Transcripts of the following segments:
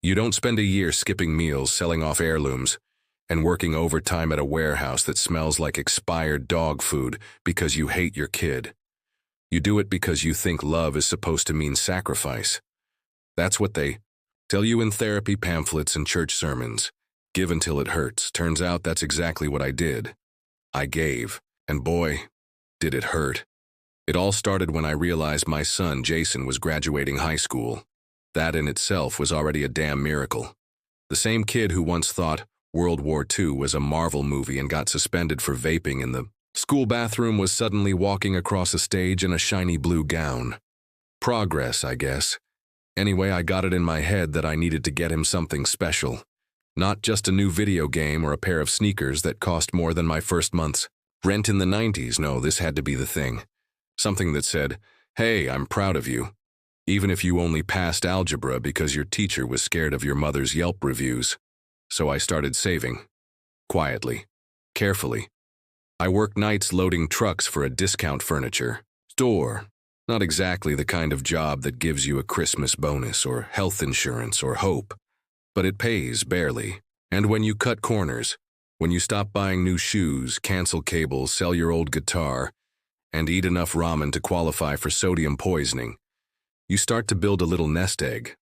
You don't spend a year skipping meals, selling off heirlooms, and working overtime at a warehouse that smells like expired dog food because you hate your kid. You do it because you think love is supposed to mean sacrifice. That's what they tell you in therapy pamphlets and church sermons. Give until it hurts. Turns out that's exactly what I did. I gave, and boy, did it hurt. It all started when I realized my son, Jason, was graduating high school. That in itself was already a damn miracle. The same kid who once thought World War II was a Marvel movie and got suspended for vaping in the school bathroom was suddenly walking across a stage in a shiny blue gown. Progress, I guess. Anyway, I got it in my head that I needed to get him something special. Not just a new video game or a pair of sneakers that cost more than my first month's rent in the 90s. No, this had to be the thing. Something that said, "Hey, I'm proud of you. Even if you only passed algebra because your teacher was scared of your mother's Yelp reviews." So I started saving. Quietly. Carefully. I worked nights loading trucks for a discount furniture store. Not exactly the kind of job that gives you a Christmas bonus or health insurance or hope. But it pays, barely. And when you cut corners, when you stop buying new shoes, cancel cables, sell your old guitar, and eat enough ramen to qualify for sodium poisoning, you start to build a little nest egg.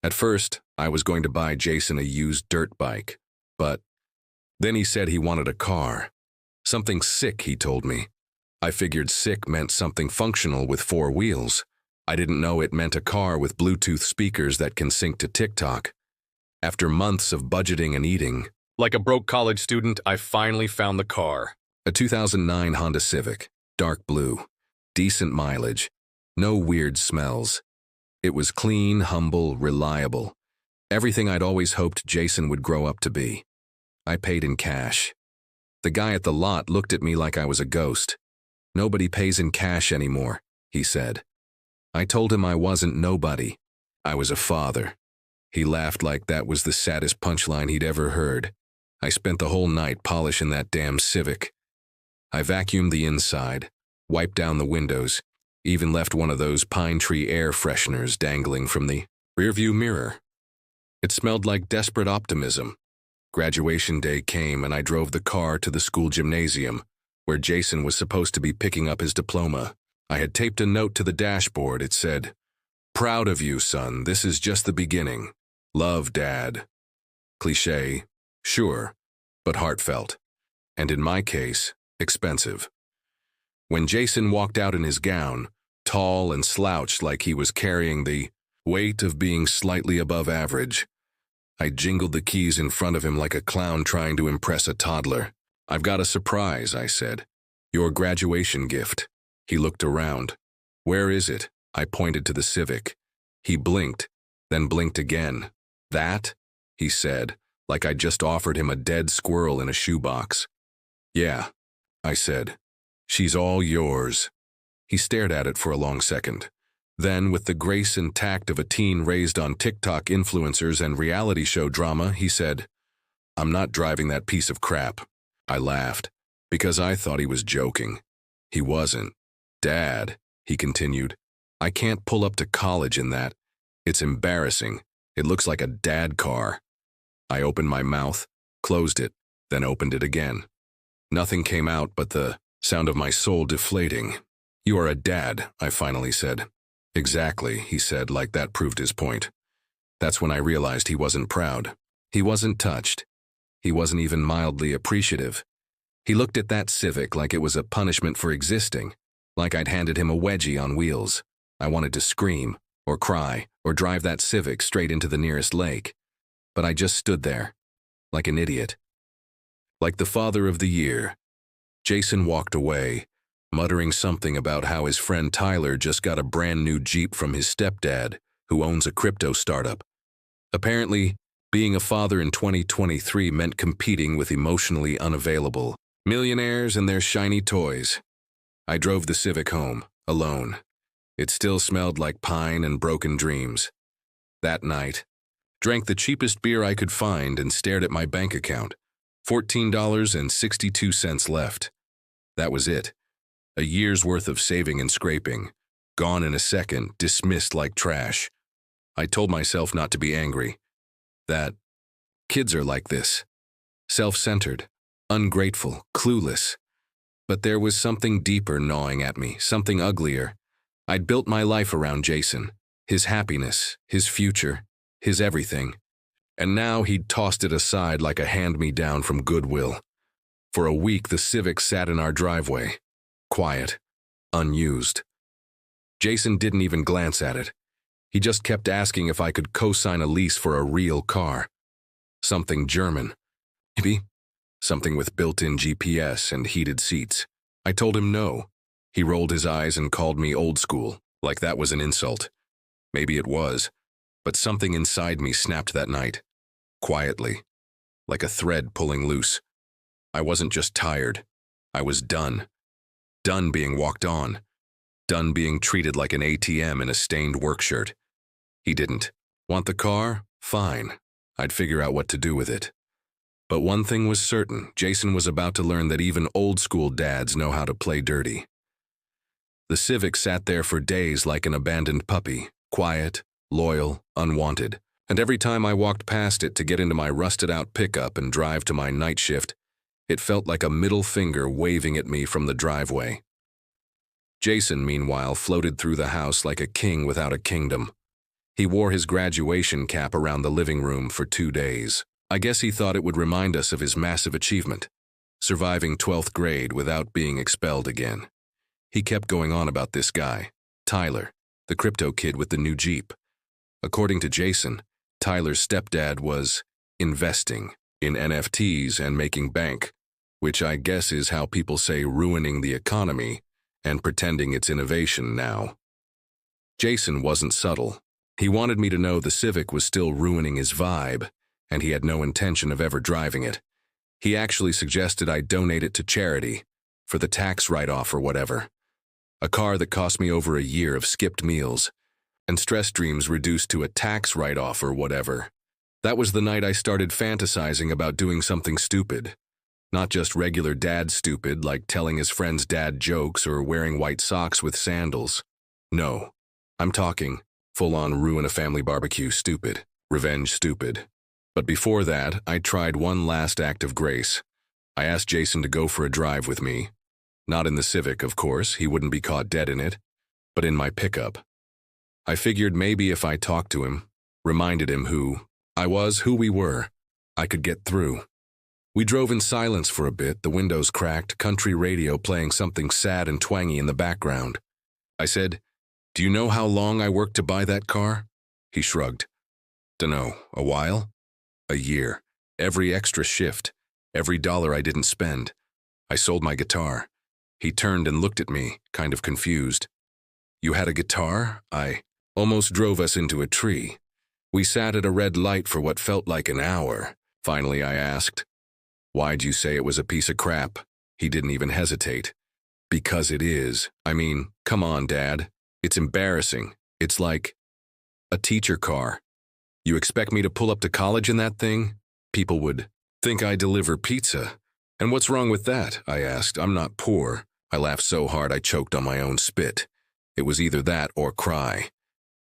At first, I was going to buy Jason a used dirt bike, but then he said he wanted a car. Something sick, he told me. I figured sick meant something functional with 4 wheels. I didn't know it meant a car with Bluetooth speakers that can sync to TikTok. After months of budgeting and eating, like a broke college student, I finally found the car. A 2009 Honda Civic, dark blue, decent mileage, no weird smells. It was clean, humble, reliable. Everything I'd always hoped Jason would grow up to be. I paid in cash. The guy at the lot looked at me like I was a ghost. "Nobody pays in cash anymore," he said. I told him I wasn't nobody. I was a father. He laughed like that was the saddest punchline he'd ever heard. I spent the whole night polishing that damn Civic. I vacuumed the inside, wiped down the windows, even left one of those pine tree air fresheners dangling from the rearview mirror. It smelled like desperate optimism. Graduation day came and I drove the car to the school gymnasium, where Jason was supposed to be picking up his diploma. I had taped a note to the dashboard. It said, "Proud of you, son. This is just the beginning. Love, Dad." Cliché, sure, but heartfelt. And in my case, expensive. When Jason walked out in his gown, tall and slouched like he was carrying the weight of being slightly above average, I jingled the keys in front of him like a clown trying to impress a toddler. "I've got a surprise," I said. "Your graduation gift." He looked around. "Where is it?" I pointed to the Civic. He blinked, then blinked again. "That?" he said, like I'd just offered him a dead squirrel in a shoebox. "Yeah," I said. "She's all yours." He stared at it for a long second. Then, with the grace and tact of a teen raised on TikTok influencers and reality show drama, he said, "I'm not driving that piece of crap." I laughed, because I thought he was joking. He wasn't. "Dad," he continued, "I can't pull up to college in that. It's embarrassing. It looks like a dad car." I opened my mouth, closed it, then opened it again. Nothing came out but the sound of my soul deflating. "You are a dad," I finally said. "Exactly," he said, like that proved his point. That's when I realized he wasn't proud. He wasn't touched. He wasn't even mildly appreciative. He looked at that Civic like it was a punishment for existing, like I'd handed him a wedgie on wheels. I wanted to scream, or cry, or drive that Civic straight into the nearest lake. But I just stood there, like an idiot. Like the father of the year. Jason walked away, muttering something about how his friend Tyler just got a brand new Jeep from his stepdad, who owns a crypto startup. Apparently, being a father in 2023 meant competing with emotionally unavailable millionaires and their shiny toys. I drove the Civic home, alone. It still smelled like pine and broken dreams. That night, drank the cheapest beer I could find and stared at my bank account. $14.62 left. That was it. A year's worth of saving and scraping. Gone in a second, dismissed like trash. I told myself not to be angry. That kids are like this. Self-centered, ungrateful, clueless. But there was something deeper gnawing at me, something uglier. I'd built my life around Jason, his happiness, his future, his everything. And now he'd tossed it aside like a hand-me-down from Goodwill. For a week, the Civic sat in our driveway, quiet, unused. Jason didn't even glance at it. He just kept asking if I could co-sign a lease for a real car. Something German. Maybe something with built-in GPS and heated seats. I told him no. He rolled his eyes and called me old school, like that was an insult. Maybe it was, but something inside me snapped that night, quietly, like a thread pulling loose. I wasn't just tired. I was done. Done being walked on. Done being treated like an ATM in a stained work shirt. He didn't. Want the car? Fine. I'd figure out what to do with it. But one thing was certain, Jason was about to learn that even old-school dads know how to play dirty. The Civic sat there for days like an abandoned puppy, quiet, loyal, unwanted. And every time I walked past it to get into my rusted-out pickup and drive to my night shift, it felt like a middle finger waving at me from the driveway. Jason, meanwhile, floated through the house like a king without a kingdom. He wore his graduation cap around the living room for 2 days. I guess he thought it would remind us of his massive achievement, surviving 12th grade without being expelled again. He kept going on about this guy, Tyler, the crypto kid with the new Jeep. According to Jason, Tyler's stepdad was investing in NFTs and making bank, which I guess is how people say ruining the economy and pretending it's innovation now. Jason wasn't subtle. He wanted me to know the Civic was still ruining his vibe, and he had no intention of ever driving it. He actually suggested I donate it to charity, for the tax write-off or whatever. A car that cost me over a year of skipped meals, and stress dreams reduced to a tax write-off or whatever. That was the night I started fantasizing about doing something stupid. Not just regular dad stupid, like telling his friends dad jokes or wearing white socks with sandals. No, I'm talking full-on ruin a family barbecue stupid, revenge stupid. But before that, I tried one last act of grace. I asked Jason to go for a drive with me. Not in the Civic, of course, he wouldn't be caught dead in it, but in my pickup. I figured maybe if I talked to him, reminded him who I was, who we were, I could get through. We drove in silence for a bit, the windows cracked, country radio playing something sad and twangy in the background. I said, "Do you know how long I worked to buy that car?" He shrugged. "Dunno, a while? A year. Every extra shift, every dollar I didn't spend. I sold my guitar." He turned and looked at me, kind of confused. "You had a guitar?" I almost drove us into a tree. We sat at a red light for what felt like an hour. Finally, I asked, "Why'd you say it was a piece of crap?" He didn't even hesitate. "Because it is. I mean, come on, Dad. It's embarrassing. It's like a teacher car. You expect me to pull up to college in that thing? People would think I deliver pizza. And what's wrong with that?" I asked. "I'm not poor." I laughed so hard I choked on my own spit. It was either that or cry.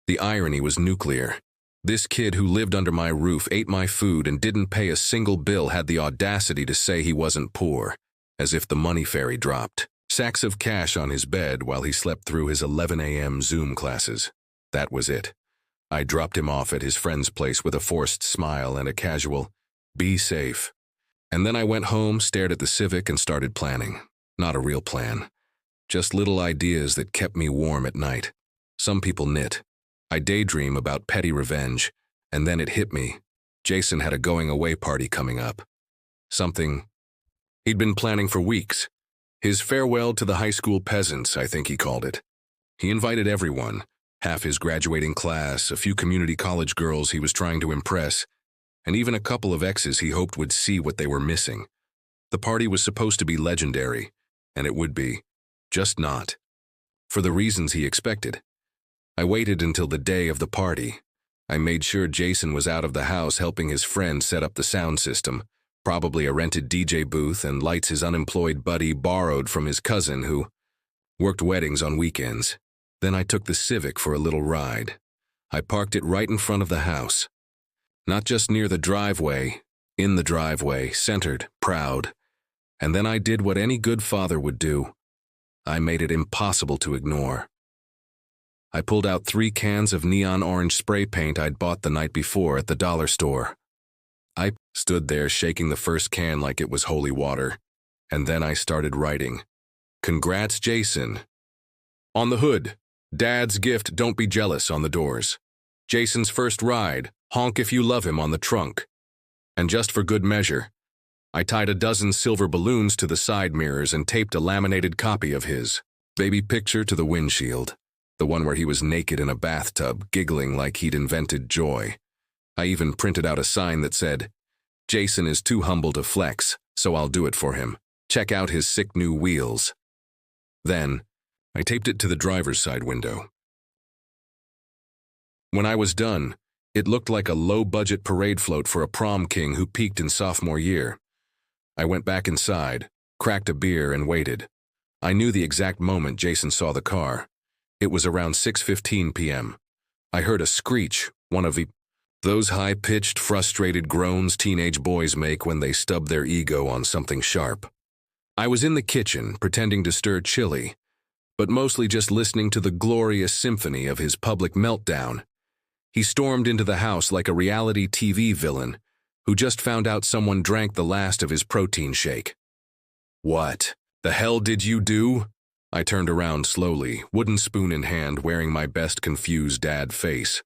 The irony was nuclear. This kid who lived under my roof, ate my food, and didn't pay a single bill had the audacity to say he wasn't poor, as if the money fairy dropped. Sacks of cash on his bed while he slept through his 11 a.m. Zoom classes. That was it. I dropped him off at his friend's place with a forced smile and a casual, "Be safe." And then I went home, stared at the Civic, and started planning. Not a real plan. Just little ideas that kept me warm at night. Some people knit. I daydream about petty revenge, and then it hit me. Jason had a going-away party coming up. Something he'd been planning for weeks. His farewell to the high school peasants, I think he called it. He invited everyone, half his graduating class, a few community college girls he was trying to impress, and even a couple of exes he hoped would see what they were missing. The party was supposed to be legendary, and it would be. Just not. For the reasons he expected. I waited until the day of the party. I made sure Jason was out of the house helping his friend set up the sound system, probably a rented DJ booth and lights his unemployed buddy borrowed from his cousin who worked weddings on weekends. Then I took the Civic for a little ride. I parked it right in front of the house. Not just near the driveway, in the driveway, centered, proud. And then I did what any good father would do. I made it impossible to ignore. I pulled out 3 cans of neon orange spray paint I'd bought the night before at the dollar store. I stood there shaking the first can like it was holy water, and then I started writing. Congrats, Jason. On the hood, Dad's gift, don't be jealous, on the doors. Jason's first ride, honk if you love him, on the trunk. And just for good measure, I tied a dozen silver balloons to the side mirrors and taped a laminated copy of his baby picture to the windshield, the one where he was naked in a bathtub, giggling like he'd invented joy. I even printed out a sign that said, Jason is too humble to flex, so I'll do it for him. Check out his sick new wheels. Then, I taped it to the driver's side window. When I was done, it looked like a low-budget parade float for a prom king who peaked in sophomore year. I went back inside, cracked a beer, and waited. I knew the exact moment Jason saw the car. It was around 6:15 p.m. I heard a screech, one of those high-pitched, frustrated groans teenage boys make when they stub their ego on something sharp. I was in the kitchen, pretending to stir chili, but mostly just listening to the glorious symphony of his public meltdown. He stormed into the house like a reality TV villain who just found out someone drank the last of his protein shake. What the hell did you do? I turned around slowly, wooden spoon in hand, wearing my best confused dad face.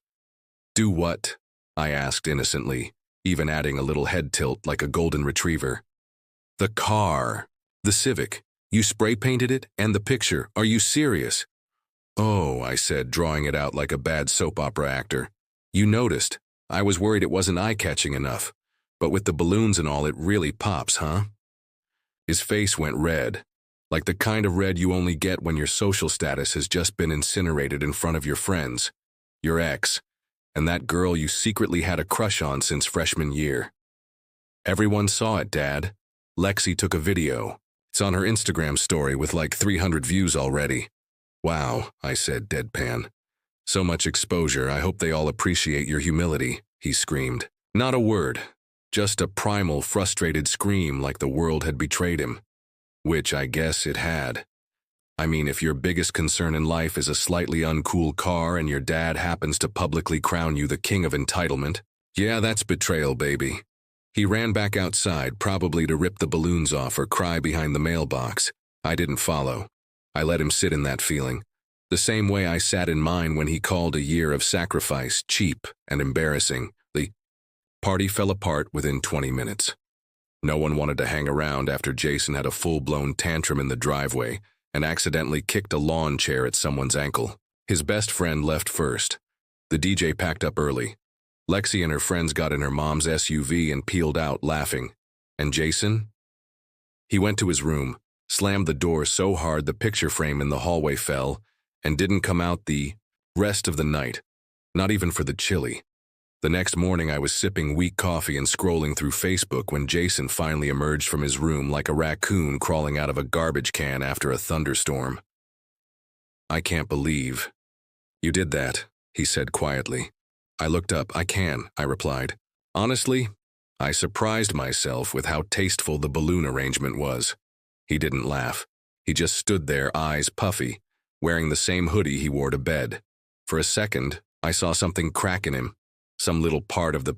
Do what? I asked innocently, even adding a little head tilt like a golden retriever. The car. The Civic. You spray-painted it, and the picture. Are you serious? Oh, I said, drawing it out like a bad soap opera actor. You noticed. I was worried it wasn't eye-catching enough. But with the balloons and all, it really pops, huh? His face went red, like the kind of red you only get when your social status has just been incinerated in front of your friends, your ex, and that girl you secretly had a crush on since freshman year. Everyone saw it, Dad. Lexi took a video. It's on her Instagram story with like 300 views already. Wow, I said, deadpan. So much exposure, I hope they all appreciate your humility, he screamed. Not a word, just a primal, frustrated scream like the world had betrayed him. Which I guess it had. I mean, if your biggest concern in life is a slightly uncool car and your dad happens to publicly crown you the king of entitlement, yeah, that's betrayal, baby. He ran back outside, probably to rip the balloons off or cry behind the mailbox. I didn't follow. I let him sit in that feeling, the same way I sat in mine when he called a year of sacrifice cheap and embarrassing. The party fell apart within 20 minutes. No one wanted to hang around after Jason had a full-blown tantrum in the driveway and accidentally kicked a lawn chair at someone's ankle. His best friend left first. The DJ packed up early. Lexi and her friends got in her mom's SUV and peeled out, laughing. And Jason? He went to his room, slammed the door so hard the picture frame in the hallway fell, and didn't come out the rest of the night, not even for the chili. The next morning I was sipping weak coffee and scrolling through Facebook when Jason finally emerged from his room like a raccoon crawling out of a garbage can after a thunderstorm. I can't believe you did that, he said quietly. I looked up. I replied. Honestly, I surprised myself with how tasteful the balloon arrangement was. He didn't laugh. He just stood there, eyes puffy, wearing the same hoodie he wore to bed. For a second, I saw something crack in him. Some little part of the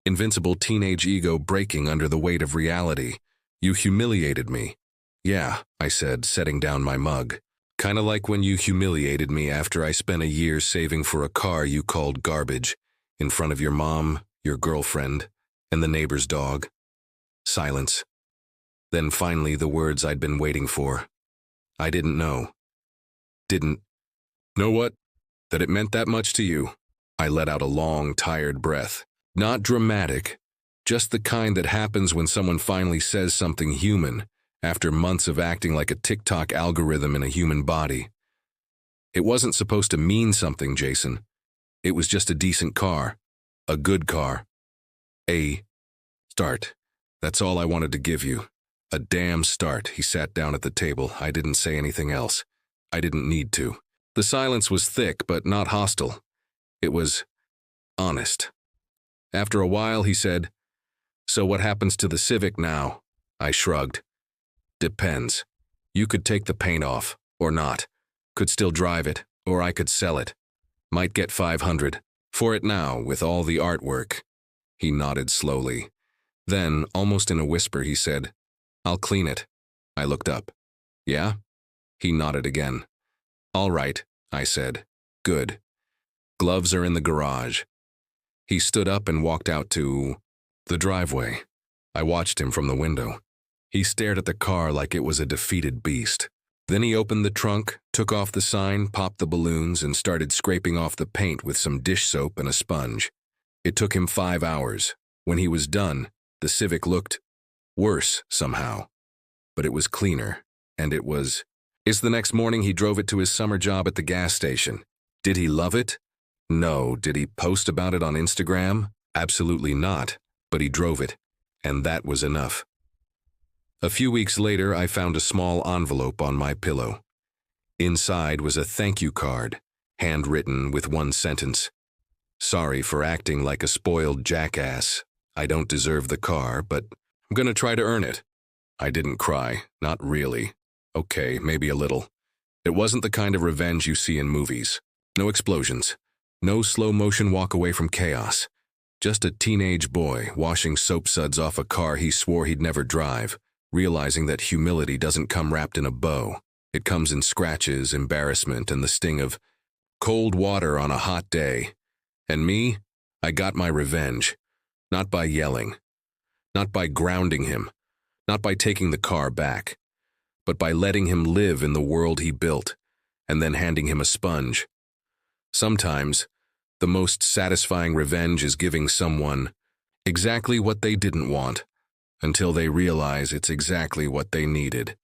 invincible teenage ego breaking under the weight of reality. You humiliated me. Yeah, I said, setting down my mug. Kinda like when you humiliated me after I spent a year saving for a car you called garbage, in front of your mom, your girlfriend, and the neighbor's dog. Silence. Then finally the words I'd been waiting for. I didn't know. Didn't know what? That it meant that much to you. I let out a long, tired breath. Not dramatic, just the kind that happens when someone finally says something human after months of acting like a TikTok algorithm in a human body. It wasn't supposed to mean something, Jason. It was just a decent car. A good car. A start. That's all I wanted to give you. A damn start. He sat down at the table. I didn't say anything else. I didn't need to. The silence was thick but not hostile. It was honest. After a while, he said, "So what happens to the Civic now?" I shrugged. "Depends. You could take the paint off, or not. Could still drive it, or I could sell it. Might get 500 for it now with all the artwork." He nodded slowly. Then, almost in a whisper, he said, "I'll clean it." I looked up. "Yeah?" He nodded again. "All right," I said. "Good. Gloves are in the garage." He stood up and walked out to the driveway. I watched him from the window. He stared at the car like it was a defeated beast. Then he opened the trunk, took off the sign, popped the balloons, and started scraping off the paint with some dish soap and a sponge. It took him 5 hours. When he was done, the Civic looked worse somehow. But it was cleaner, and it was... The next morning he drove it to his summer job at the gas station. Did he love it? No. Did he post about it on Instagram? Absolutely not. But he drove it, and that was enough. A few weeks later, I found a small envelope on my pillow. Inside was a thank you card, handwritten with one sentence. "Sorry for acting like a spoiled jackass. I don't deserve the car, but I'm gonna try to earn it." I didn't cry, not really. Okay, maybe a little. It wasn't the kind of revenge you see in movies. No explosions. No slow-motion walk away from chaos. Just a teenage boy washing soap suds off a car he swore he'd never drive, realizing that humility doesn't come wrapped in a bow. It comes in scratches, embarrassment, and the sting of cold water on a hot day. And me, I got my revenge. Not by yelling. Not by grounding him. Not by taking the car back. But by letting him live in the world he built, and then handing him a sponge. Sometimes, the most satisfying revenge is giving someone exactly what they didn't want, until they realize it's exactly what they needed.